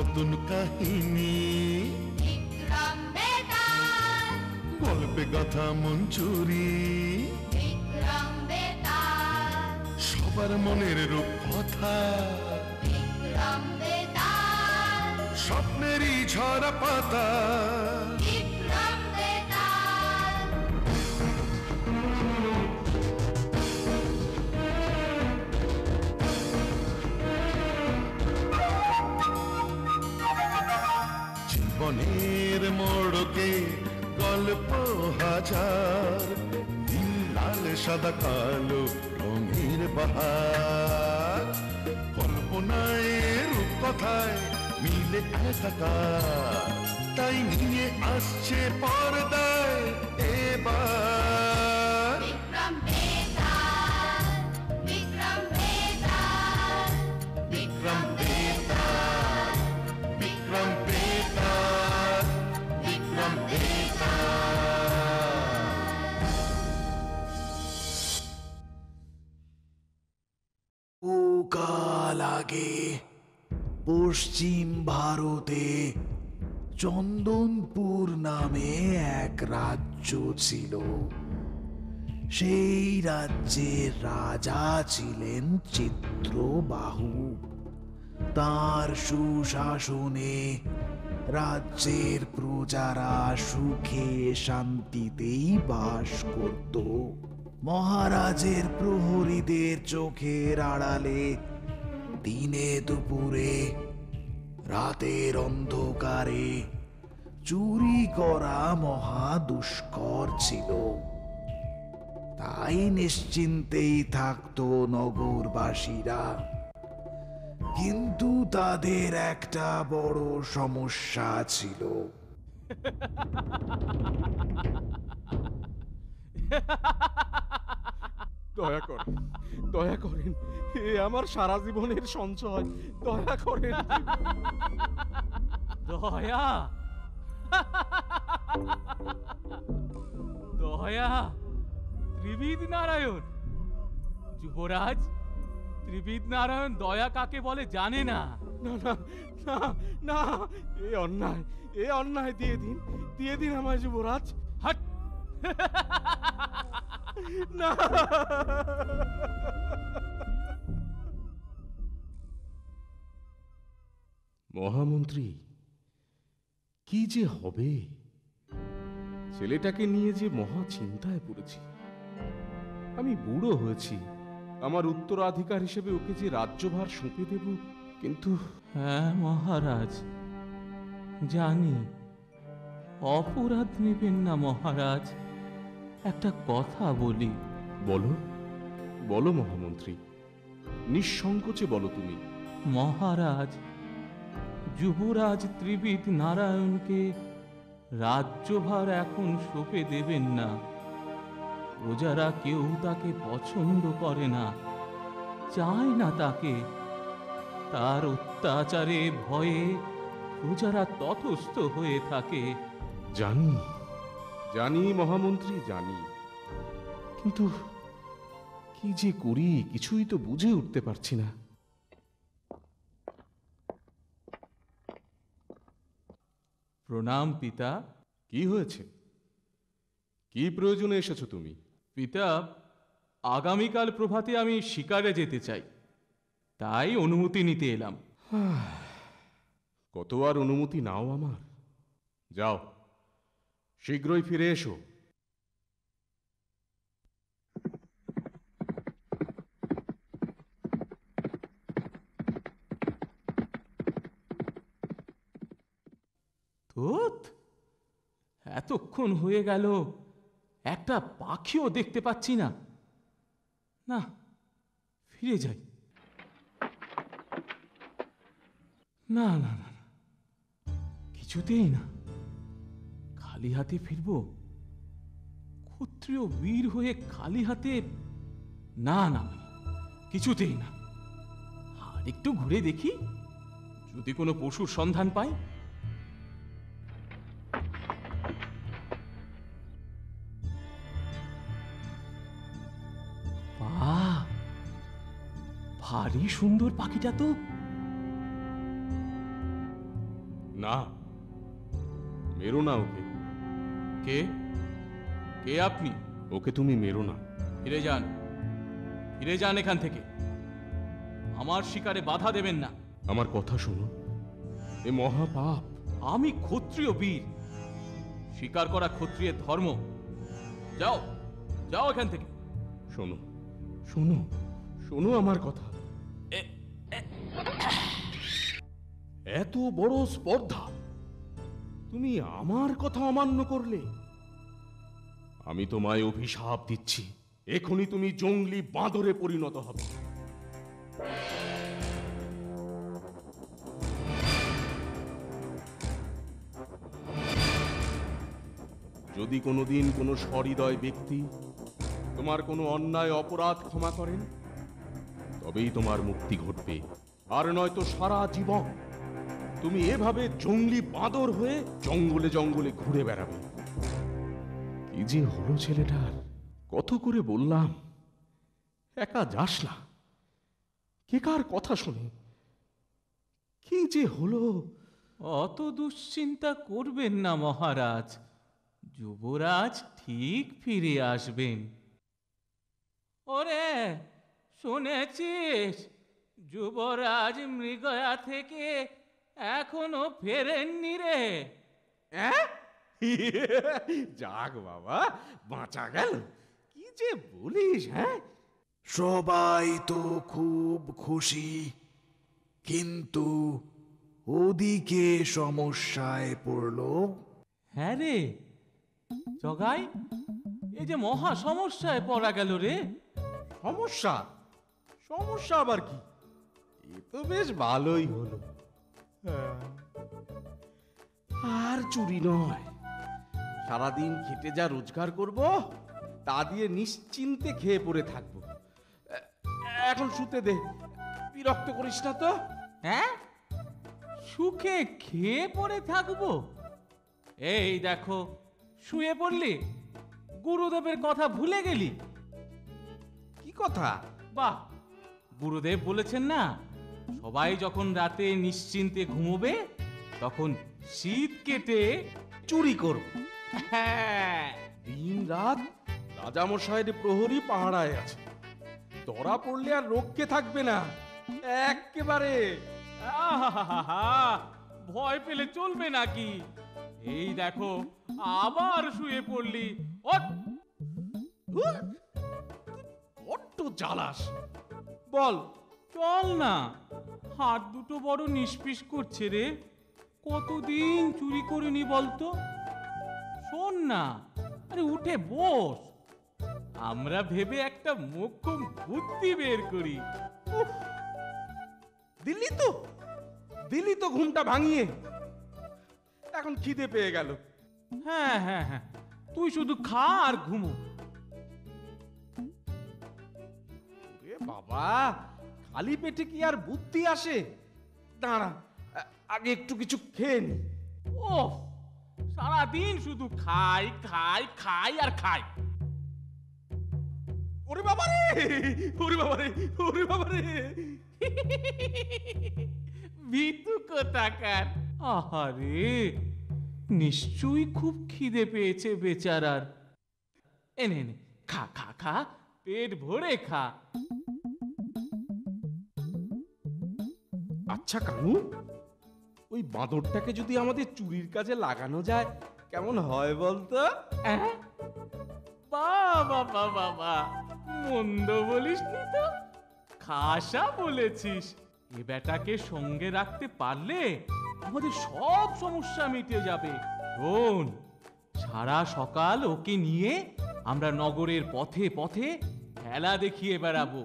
নতুন কাহিনী, বিক্রম বেতাল, গল্পে গাথা মঞ্জুরি, বিক্রম বেতাল, সবার মনের রূপকথা, বিক্রম বেতাল, স্বপ্নেরই ঝরা পাতা। বিক্রম বেতাল। জীবনের মোড়কে গল্প হাজার, নীল লাল সাদা কালো রঙের বাহার, কল্পনায় রূপকথায় মিলে একাকার, তাই নিয়ে আসছে পর্দায় এবার বিক্রম বেতাল, বিক্রম বেতাল, বিক্রম বেতাল, বিক্রম বেতাল, বিক্রম বেতাল। ও কাল আগে পশ্চিম ভারতে চন্দনপুর নামে এক রাজ্য ছিল। সেই রাজ্যের রাজা ছিলেন চিত্রবাহু। তার সুশাসনে রাজ্যের প্রজারা সুখে শান্তিতেই বাস করত। মহারাজের প্রহরীদের চোখের আড়ালে দিনে দুপুরে রাতের অন্ধকারে চুরি করা মহা দুষ্কর ছিল। তাই নিশ্চিন্তেই থাকতো নগরবাসীরা। কিন্তু তাদের একটা বড় সমস্যা ছিল। দয়া করেন, দয়া করেন, এ আমার সারা জীবনের সঞ্চয়, দয়া করেন। দয়া দয়া ত্রিবিদ নারায়ণ, যুবরাজ ত্রিবিদ নারায়ণ দয়া কাকে বলে জানে না। না না না না, এ অন্যায়, এ অন্যায়, দিয়ে দিন আমায় যুবরাজ। হাট! না, মহামন্ত্রী, কি যে হবে? ছেলেটাকে নিয়ে যে মহা চিন্তায় পড়েছি। আমি বুড়ো হয়েছি, আমার উত্তরাধিকার হিসেবে ওকে যে রাজ্যভার সঁপে দেব, কিন্তু হ্যাঁ মহারাজ, জানি অপরাধ নেবেন না মহারাজ। একটা কথা বলি। বলো, বলো মহামন্ত্রী, নিঃসংকোচে বলো তুমি। মহারাজ, যুবরাজ ত্রিবিদ নারায়ণকে রাজ্যভার এখন সঁপে দেবেন না। প্রজারা কেউ তাকে পছন্দ করে না, চায় না তাকে। তার অত্যাচারে ভয়ে প্রজারা ততস্থ হয়ে থাকে। জানি, জানি মহামন্ত্রী, জানি, কিন্তু কি যে করি কিছুই তো বুঝে উঠতে পারছি না। প্রণাম পিতা। কি হয়েছে? কি প্রয়োজনে এসেছো তুমি? পিতা, আগামীকাল প্রভাতে আমি শিকারে যেতে চাই, তাই অনুমতি নিতে এলাম। কত আর অনুমতি নাও আমার? যাও, শীঘ্রই ফিরে এসো। ধুৎ, এতক্ষণ হয়ে গেল, একটা পাখিও দেখতে পাচ্ছি না। না, ফিরে যাই। না না না, কিছুতেই না, খালি হাতে ফিরবো? ক্ষত্রিয় বীর হয়ে খালি হাতে? না না, কিছুতেই না। আর একটু ঘুরে দেখি, যদি কোনো পশুর সন্ধান পাই। বাহ, ভারী সুন্দর পাখিটা তো। না, মেরো না ওকে। কে কে আপনি? ওকে তুমি মেরো না। ফিরে যান, ফিরে যান এখান থেকে। আমার শিকারে বাধা দেবেন না। আমার কথা শোনো, এ মহাপাপ। আমি ক্ষত্রিয় বীর, শিকার করা ক্ষত্রিয়ের ধর্ম। যাও, যাও এখান থেকে। শোনো শোনো শোনো আমার কথা। এত বড় স্পর্ধা, তুমি আমার কথা অমান্য করলে। আমি তোমায় অভিশাপ দিচ্ছি, এখনই তুমি জঙ্গলি বাঁদরে পরিণত হবে। যদি কোনোদিন কোনো সহৃদয় ব্যক্তি তোমার কোনো অন্যায় অপরাধ ক্ষমা করেন, তবেই তোমার মুক্তি ঘটবে, আর নয়তো সারা জীবন তুমি এভাবে জঙ্গলি বাঁদর হয়ে জঙ্গলে জঙ্গলে ঘুরে বেড়াবে। কি যে হলো ছেলেটার! কত করে বললাম একা যাস না, কে কার কথা শুনে। কি যে হলো! অত দুশ্চিন্তা করবেন না মহারাজ, যুবরাজ ঠিক ফিরে আসবেন। ওরে, শুনেছিস যুবরাজ মৃগয়া থেকে এখনো ফেরেননি রে? যাক বাবা, বাঁচা গেল। কি যে বলিস! হ্যাঁ, সবাই তো খুব খুশি, কিন্তু ওদিকে সমস্যায় পড়লো। হ্যাঁ রে জগাই, এই যে মহা সমস্যায় পড়া গেল রে। সমস্যা? সমস্যা আবার কি? এ তো বেশ ভালোই হলো। আর চুরি নয়, সারাদিন খেটে যা রোজগার করব তা দিয়ে নিশ্চিন্তে খেয়ে পড়ে থাকবো। এখন শুতে দে, বিরক্ত করিস না তো। হ্যাঁ, সুখে খেয়ে পড়ে থাকবো? এই দেখো, শুয়ে পড়লি, গুরুদেবের কথা ভুলে গেলি? কি কথা? বাহ, গুরুদেব বলেছেন না, সবাই যখন রাতে নিশ্চিন্তে ঘুমোবে তখন শীত কেটে চুরি করব। হ্যাঁ, দিন রাত রাজামশাইয়ের প্রহরী পাহারায় আছে, ধরা পড়লে আর রক্ষে থাকবে না একেবারে। আহাহাহা, ভয় পেলে চলবে নাকি? এই দেখো, আবার শুয়ে পড়লি। ওঠ! বড্ড জ্বালাস। বল। চল না, হাত দুটো বড় নিষ্পিস করছে রে। কতদিন চুরি করিনি বলতো? শোন না, আরে উঠে বস, আমরা ভেবে একটা মোক্ষম বুদ্ধি বের করি। উফ, দিল্লি তো ঘুমটা ভাঙিয়ে। এখন খিদে পেয়ে গেল। হ্যাঁ হ্যাঁ হ্যাঁ, তুই শুধু খা আর ঘুমো। ওরে বাবা, খালি পেটে কি আর বুদ্ধি আসে? দাঁড়া, আগে একটু কিছু খেয়ে নি। ও, সারাদিন শুধু খাই খাই খাই আর খাই। ওরে বাবা রে, ওরে বাবা রে, ওরে বাবা রে! ভিতু কোথাকার! আহারে, নিশ্চয়ই খুব খিদে পেয়েছে বেচারার। এনে এনে খা খা খা, পেট ভরে খা। আচ্ছা কানু, ওই বাঁদরটাকে যদি আমাদের চুরির কাজে লাগানো যায় কেমন হয় বলতো? বাবা বাবা বা, মন্দ বলিসনি তো, খাসা বলেছিস। এ বেটাকে সঙ্গে রাখতে পারলে আমাদের সব সমস্যা মিটে যাবে। শোন, সারা সকাল ওকে নিয়ে আমরা নগরের পথে পথে খেলা দেখিয়ে বেড়াবো।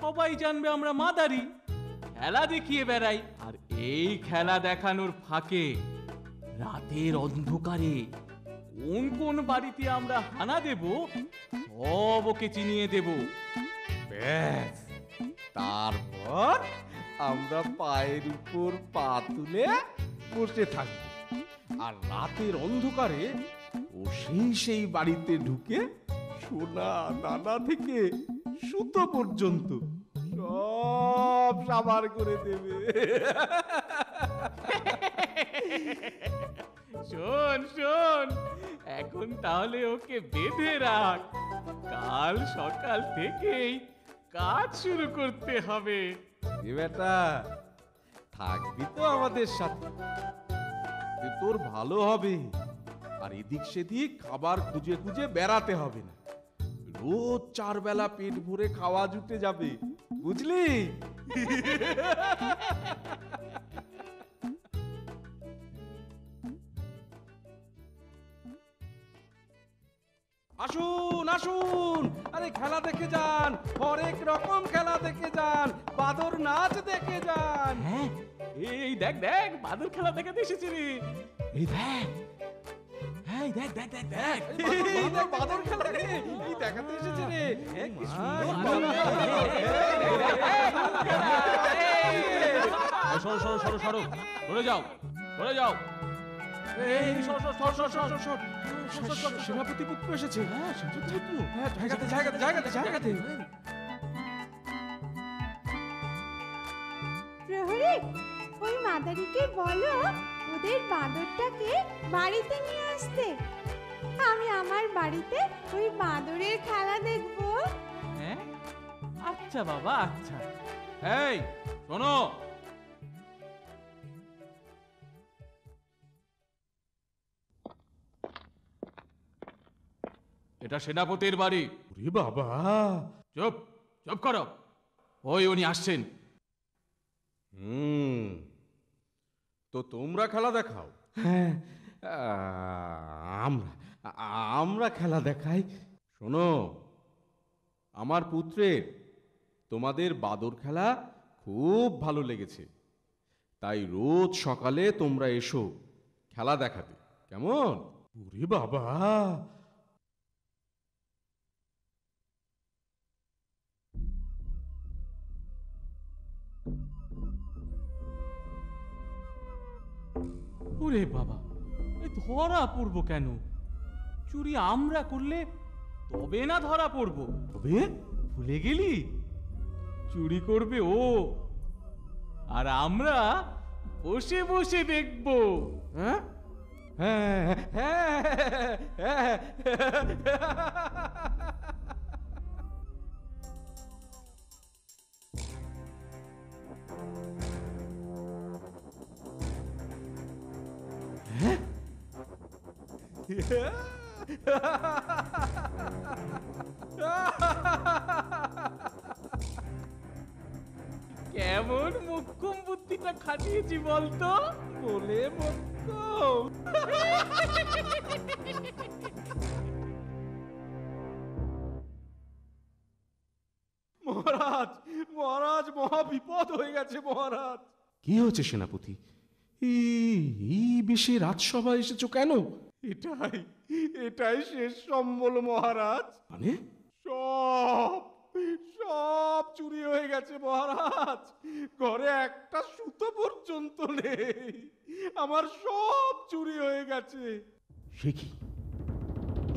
সবাই জানবে আমরা মাদারি, খেলা দেখিয়ে বেড়াই। আর এই খেলা দেখানোর ফাঁকে রাতের অন্ধকারে কোন কোন বাড়িতে আমরা হানা দেব সব ওকে চিনিয়ে দেব। ব্যাস, তারপর আমরা পায়ের উপর পা তুলে বসে থাকবো, আর রাতের অন্ধকারে ও সেই বাড়িতে ঢুকে সোনা দানা থেকে সুতো পর্যন্ত সব সাবার করে দেবে। শোন শোন, এখন তাহলে ওকে বেঁধে রাখ, কাল সকাল থেকেই কাজ শুরু করতে হবে। এ বেটা, থাকবি তো আমাদের সাথে, এতে তোর ভালো হবে। আর এদিক সেদিক খাবার খুঁজে খুঁজে বেড়াতে হবে না, রোজ 4 বেলা পেট ভরে খাওয়া জুটে যাবে, বুঝলি? আসুন আসুন, আরে খেলা দেখে যান, হরেক রকম খেলা দেখে যান, বাদর নাচ দেখে যান। হ্যাঁ, এই দেখ দেখ, বাদুর খেলা দেখাতে এসেছে রে। এই দেখ, হ্যাঁ দেখ দেখ দেখ দেখ, এই দেখ বাদর খেলা রে, এই দেখাতে এসেছে রে। এ, কি সুন্দর সরো সরো সরো সরো, সরে যাও সরে যাও। এই সর সর সর সর সর সর সর। সেনাপতি পুত্র এসেছে। হ্যাঁ, সেনাপতি পুত্র। হ্যাঁ, জায়গাতে জায়গাতে জায়গাতে জায়গাতে। প্রহরী, ওই মাদারিকে বলো ওদের বাঁদরটাকে বাড়িতে নিয়ে আসতে। আমি আমার বাড়িতে ওই বাঁদরের খেলা দেখবো। হ্যাঁ, আচ্ছা বাবা আচ্ছা। এই শোনো, এটা সেনাপতির বাড়ি। ওরে বাবা, চুপ চুপ করো, ওই উনি আসছেন। তো তোমরা খেলা দেখাও? হ্যাঁ, আমরা আমরা খেলা দেখাই। শোনো, আমার পুত্রের তোমাদের বাদর খেলা খুব ভালো লেগেছে, তাই রোজ সকালে তোমরা এসো খেলা দেখাতে, কেমন? ওরে বাবা, ওরে বাবা, এই ধরা পড়বো কেন? চুরি আমরা করলে তবে না ধরা পড়বো। তবে ভুলে গেলি, চুরি করবে ও, আর আমরা বসে বসে দেখবো। হ্যাঁ হ্যাঁ হ্যাঁ, কেমন মোক্ষম বুদ্ধিটা খাটিয়েছি বলতো? বলে মোক্ষম। মহারাজ মহারাজ, মহা বিপদ হয়ে গেছে মহারাজ। কি হয়েছে সেনাপতি? এই বেশি রাজসভা এসেছো কেন? এটাই এটাই শেষ সম্বল মহারাজ। মানে সব সব চুরি হয়ে গেছে মহারাজ, ঘরে একটা সুতো পর্যন্ত নেই, আমার সব চুরি হয়ে গেছে। সে কি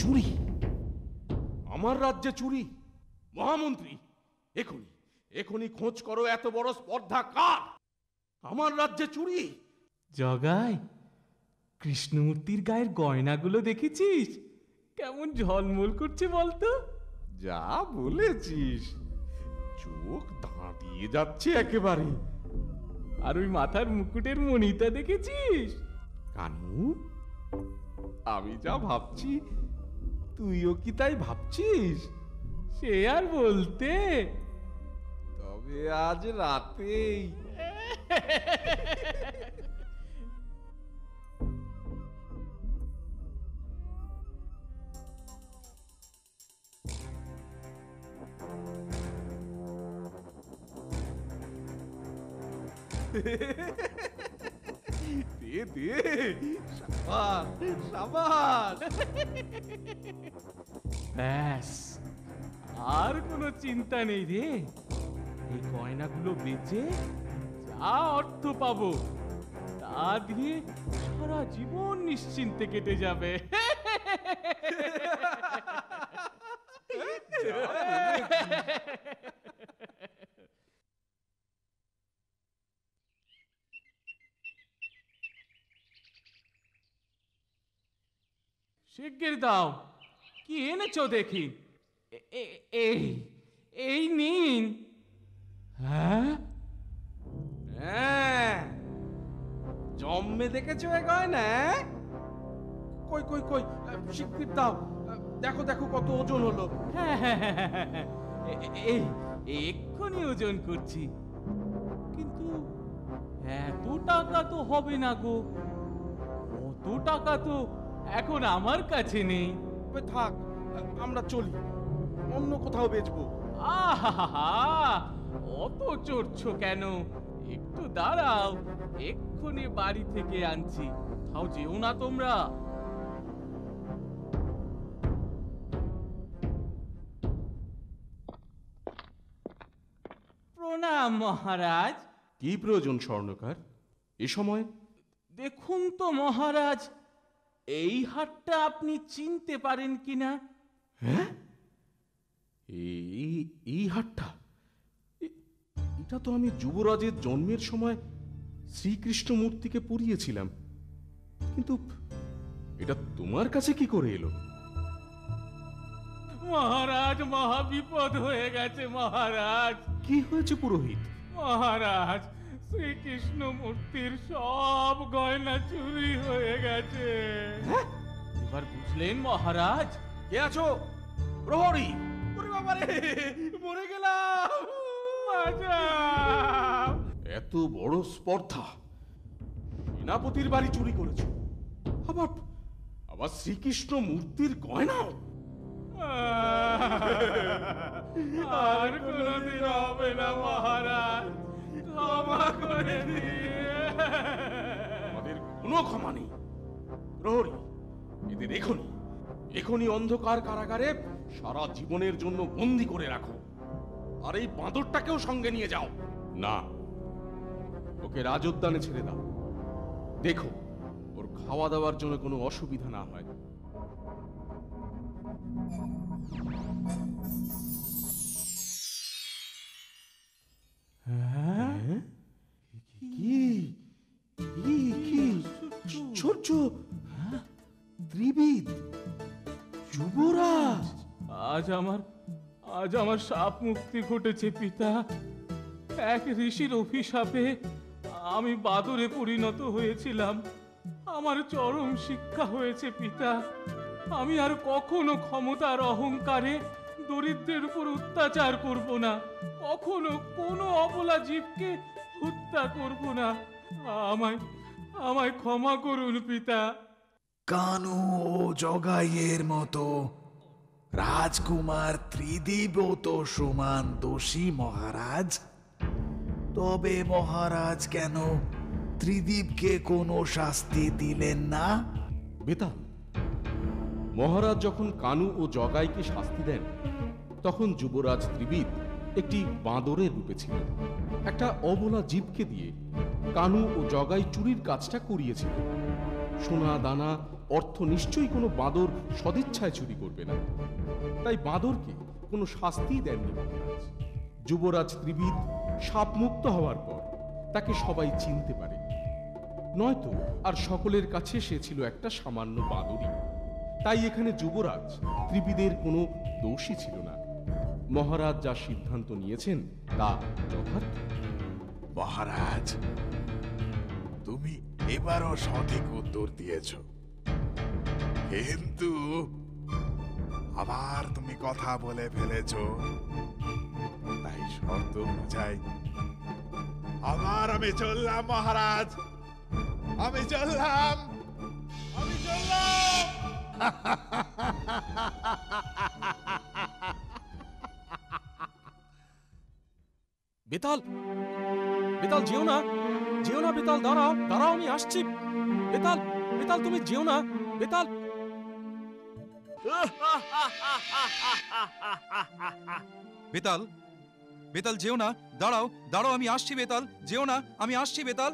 চুরি? আমার রাজ্যে চুরি? মহামন্ত্রী, এখনই এখনই খোঁজ করো, এত বড় স্পর্ধা কার? আমার রাজ্যে চুরি? জগাই, কৃষ্ণমূর্তির গায়ের গয়নাগুলো দেখেছিস কেমন ঝলমল করছে বলতো? যা বলেছিস, চোখ দাঁড়িয়ে যাচ্ছে একেবারে। আর ওই মাথার মুকুটের মণিটা দেখেছিস? কানু, আমি যা ভাবছি তুইও কি তাই ভাবছিস? সে আর বলতে। তবে আজ রাতেই। দে দে, সাবাস সাবাস। ব্যাস, আর কোনো চিন্তা নেই রে। এই গয়নাগুলো বেচে যা অর্থ পাবো তা দিয়ে সারা জীবন নিশ্চিন্তে কেটে যাবে। শিগগির দাও, কি এনেছো দেখি। এই এই নিন। হ্যাঁ হ্যাঁ, জম্মে দেখেছো এ গয়না? কই কই কই, শিগগির দাও। দেখো দেখো কত ওজন হলো। হ্যাঁ হ্যাঁ হ্যাঁ, হ্যাঁ, হ্যাঁ, হ্যাঁ। এই এক্ষুনি ওজন করছি। কিন্তু এত টাকা তো হবে না গো, অত টাকা তো এখন আমার কাছে নেই। তবে থাক, আমরা চলি, অন্য কোথাও বেচবো। আহা, অত চড়ছো কেন? একটু দাঁড়াও, এক্ষুনি বাড়ি থেকে আনছি। তাও যেও না তোমরা। প্রণাম মহারাজ। কি প্রয়োজন স্বর্ণকার এ সময়? দেখুন তো মহারাজ, এই হাটটা আপনি চিনতে পারেন কিনা? হ্যাঁ, এই এই হাটটা, এটা তো আমি যুবরাজের জন্মের সময় শ্রীকৃষ্ণ মূর্তিকে পরিয়েছিলাম, কিন্তু এটা তোমার কাছে কি করে এলো? মহারাজ, মহাবিপদ হয়ে গেছে মহারাজ। কি হয়েছে পুরোহিত? মহারাজ, শ্রীকৃষ্ণ মূর্তির সব গয়না চুরি হয়ে গেছে। এবার বুঝলেন মহারাজ? কে আছো? প্রহরী! ওরে বাবা রে, মরে গেলাম! বাঁচাও! এত বড় স্পর্ধা! সেনাপতির বাড়ি চুরি করেছো, আবার আবার শ্রীকৃষ্ণ মূর্তির গয়নাও! আর কোনদিন হবে না মহারাজ, ক্ষমা করে দিন। আমাদের কোনো ক্ষমা নেই। প্রহরী, এদের এখনই এখনই অন্ধকার কারাগারে সারা জীবনের জন্য বন্দি করে রাখো, আর এই বাঁদরটাকেও সঙ্গে নিয়ে যাও। না, ওকে রাজোদ্যানে ছেড়ে দাও। দেখো ওর খাওয়া দাওয়ার জন্য কোনো অসুবিধা না হয়। হ্যাঁ? কি কি কি সূর্য, ত্রিবিদ, যুবরাজ! আজ আমার শাপ মুক্তি ঘটেছে পিতা। এক ঋষির অভিশাপে আমি বাদরে পরিণত হয়েছিলাম। আমার চরম শিক্ষা হয়েছে পিতা। আমি আর কখনো ক্ষমতার অহংকারে দরিদ্রের উপর অত্যাচার করব না, কখনো কোনো অবলা জীবকে হত্যা করব না। আমায় ক্ষমা করুন পিতা। কানু ও জগাইয়ের মতো রাজকুমার ত্রিদিবও তো সমান দোষী মহারাজ। তবে মহারাজ কেন ত্রিদিবকে কোনো শাস্তি দিলেন না? বেতাল, মহারাজ যখন কানু ও জগাইকে শাস্তি দেন, তখন যুবরাজ ত্রিবিদ একটি বাঁদরের রূপে ছিলেন। একটা অবলা জীবকে দিয়ে কানু ও জগাই চুরির কাজটা করিয়েছিল। সোনা দানা অর্থ নিশ্চয়ই কোনো বাঁদর সদিচ্ছায় চুরি করবে না, তাই বাঁদরকে কোনো শাস্তিই দেননি মহারাজ। যুবরাজ ত্রিবিদ শাপমুক্ত হওয়ার পর তাকে সবাই চিনতে পারে, নয়তো আর সকলের কাছে সে ছিল একটা সামান্য বাঁদরই। তাই এখানে যুবরাজ ত্রিবিদের কোনো দোষই ছিল না। মহারাজ যা সিদ্ধান্ত নিয়েছেন তা যথার্থ। মহারাজ, তুমি এবারও সঠিক উত্তর দিয়েছ, কিন্তু আবার তুমি কথা বলে ফেলেছ। তাই শর্ত অনুযায়ী আবার আমি চললাম মহারাজ, আমি চললাম। বেতাল, বেতাল যেও না, যেও না বেতাল, দাঁড়াও দাঁড়াও, আমি আসছি। বেতাল, বেতাল তুমি যেও না, বেতাল। বেতাল, বেতাল যেও না, দাঁড়াও দাঁড়াও, আমি আসছি বেতাল, যেও না, আমি আসছি বেতাল।